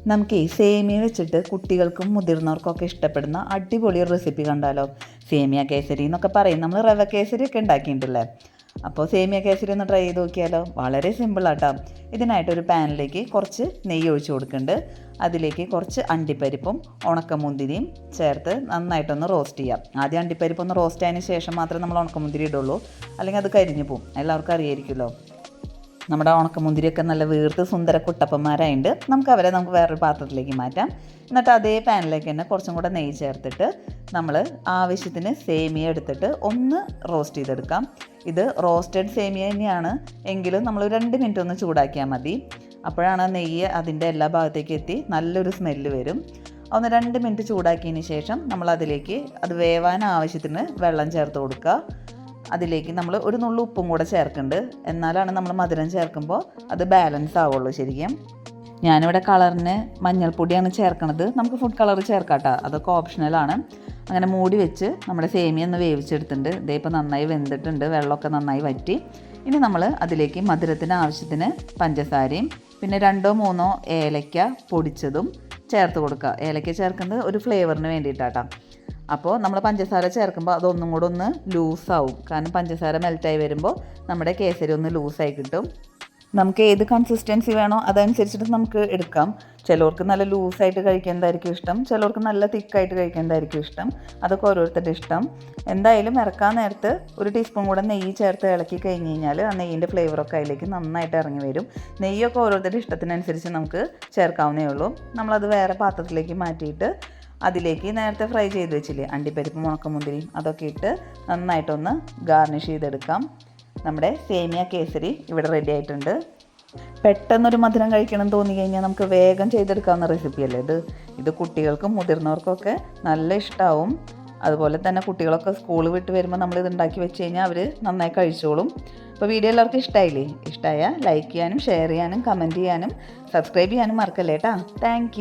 നമുക്ക് ഈ സേമിയ വെച്ചിട്ട് കുട്ടികൾക്കും മുതിർന്നവർക്കൊക്കെ ഇഷ്ടപ്പെടുന്ന അടിപൊളി ഒരു റെസിപ്പി കണ്ടാലോ. സേമിയ കേസരി എന്നൊക്കെ പറയും, നമ്മൾ റവ കേസരി ഒക്കെ ഉണ്ടാക്കിയിട്ടുണ്ടല്ലേ. അപ്പോൾ സേമിയ കേസരി ഒന്ന് ട്രൈ ചെയ്ത് നോക്കിയാലോ. വളരെ സിമ്പിളാട്ടോ. ഇതിനായിട്ടൊരു പാനിലേക്ക് കുറച്ച് നെയ്യ് ഒഴിച്ച് കൊടുക്കുന്നുണ്ട്. അതിലേക്ക് കുറച്ച് അണ്ടിപ്പരിപ്പും ഉണക്കമുന്തിരിയും ചേർത്ത് നന്നായിട്ടൊന്ന് റോസ്റ്റ് ചെയ്യാം. ആദ്യം അണ്ടിപ്പരിപ്പ് ഒന്ന് റോസ്റ്റ് ആയതിന് ശേഷം മാത്രമേ നമ്മൾ ഉണക്കമുന്തിരി ഇടുള്ളൂ, അല്ലെങ്കിൽ അത് കരിഞ്ഞു പോകും. എല്ലാവർക്കും അറിയായിരിക്കുമല്ലോ. നമ്മുടെ ഉണക്കമുന്തിരിയൊക്കെ നല്ല വീർത്ത് സുന്ദര കുട്ടപ്പന്മാരായിട്ട് നമുക്ക് വേറൊരു പാത്രത്തിലേക്ക് മാറ്റാം. എന്നിട്ട് അതേ പാനിലേക്ക് തന്നെ കുറച്ചും കൂടെ നെയ്യ് ചേർത്തിട്ട് നമ്മൾ ആവശ്യത്തിന് സേമിയ എടുത്തിട്ട് ഒന്ന് റോസ്റ്റ് ചെയ്തെടുക്കാം. ഇത് റോസ്റ്റഡ് സേമിയ തന്നെയാണ് എങ്കിലും നമ്മൾ 2 മിനിറ്റ് ഒന്ന് ചൂടാക്കിയാൽ മതി. അപ്പോഴാണ് നെയ്യ് അതിൻ്റെ എല്ലാ ഭാഗത്തേക്ക് എത്തി നല്ലൊരു സ്മെല്ല് വരും. ഒന്ന് 2 മിനിറ്റ് ചൂടാക്കിയതിന് ശേഷം നമ്മളതിലേക്ക് അത് വേവാൻ ആവശ്യത്തിന് വെള്ളം ചേർത്ത് കൊടുക്കുക. അതിലേക്ക് നമ്മൾ ഒരു നുള്ളു ഉപ്പും കൂടെ ചേർക്കുന്നുണ്ട്. എന്നാലാണ് നമ്മൾ മധുരം ചേർക്കുമ്പോൾ അത് ബാലൻസ് ആവുള്ളൂ ശരിക്കും. ഞാനിവിടെ കളറിന് മഞ്ഞൾപ്പൊടിയാണ് ചേർക്കണത്. നമുക്ക് ഫുഡ് കളർ ചേർക്കാട്ടോ, അതൊക്കെ ഓപ്ഷണലാണ്. അങ്ങനെ മൂടി വെച്ച് നമ്മുടെ സേമിയ ഒന്ന് വേവിച്ചെടുത്തിട്ടുണ്ട്. ഇതേ ഇപ്പോൾ നന്നായി വെന്തിട്ടുണ്ട്, വെള്ളമൊക്കെ നന്നായി വറ്റി. ഇനി നമ്മൾ അതിലേക്ക് മധുരത്തിന് ആവശ്യത്തിന് പഞ്ചസാരയും പിന്നെ 2-3 ഏലക്ക പൊടിച്ചതും ചേർത്ത് കൊടുക്കുക. ഏലക്ക ചേർക്കുന്നത് ഒരു ഫ്ലേവറിന് വേണ്ടിയിട്ടാട്ടോ. അപ്പോൾ നമ്മൾ പഞ്ചസാര ചേർക്കുമ്പോൾ അതൊന്നും കൂടെ ഒന്ന് ലൂസാവും. കാരണം പഞ്ചസാര മെൽറ്റായി വരുമ്പോൾ നമ്മുടെ കേസരി ഒന്ന് ലൂസായി കിട്ടും. നമുക്ക് ഏത് കൺസിസ്റ്റൻസി വേണോ അതനുസരിച്ചിട്ട് നമുക്ക് എടുക്കാം. ചിലർക്ക് നല്ല ലൂസായിട്ട് കഴിക്കുന്നതായിരിക്കും ഇഷ്ടം, ചിലർക്ക് നല്ല തിക്കായിട്ട് കഴിക്കുന്നതായിരിക്കും ഇഷ്ടം. അതൊക്കെ ഓരോരുത്തരുടെ ഇഷ്ടം. എന്തായാലും ഇറക്കാൻ നേരത്ത് ഒരു ടീസ്പൂൺ കൂടെ നെയ്യ് ചേർത്ത് ഇളക്കി കഴിഞ്ഞ് കഴിഞ്ഞാൽ ആ നെയ്യിൻ്റെ ഫ്ലേവറൊക്കെ അതിലേക്ക് നന്നായിട്ട് ഇറങ്ങി വരും. നെയ്യൊക്കെ ഓരോരുത്തരുടെ ഇഷ്ടത്തിനനുസരിച്ച് നമുക്ക് ചേർക്കാവുന്നേ ഉള്ളൂ. നമ്മളത് വേറെ പാത്രത്തിലേക്ക് മാറ്റിയിട്ട് അതിലേക്ക് നേരത്തെ ഫ്രൈ ചെയ്ത് വെച്ചില്ലേ അണ്ടിപ്പരിപ്പും ഉണക്കമുന്തിരിയും അതൊക്കെ ഇട്ട് നന്നായിട്ടൊന്ന് ഗാർണിഷ് ചെയ്തെടുക്കാം. നമ്മുടെ സേമിയ കേസരി ഇവിടെ റെഡി ആയിട്ടുണ്ട്. പെട്ടെന്നൊരു മധുരം കഴിക്കണം തോന്നി കഴിഞ്ഞാൽ നമുക്ക് വേഗം ചെയ്തെടുക്കാവുന്ന റെസിപ്പിയല്ലേ ഇത് കുട്ടികൾക്കും മുതിർന്നവർക്കൊക്കെ നല്ല ഇഷ്ടമാവും. അതുപോലെ തന്നെ കുട്ടികളൊക്കെ സ്കൂൾ വിട്ട് വരുമ്പോൾ നമ്മളിത് ഉണ്ടാക്കി വെച്ച് കഴിഞ്ഞാൽ അവർ നന്നായി കഴിച്ചോളും. അപ്പോൾ വീഡിയോ എല്ലാവർക്കും ഇഷ്ടമായില്ലേ? ഇഷ്ടമായാൽ ലൈക്ക് ചെയ്യാനും ഷെയർ ചെയ്യാനും കമൻറ്റ് ചെയ്യാനും സബ്സ്ക്രൈബ് ചെയ്യാനും മറക്കല്ലേ കേട്ടോ. താങ്ക്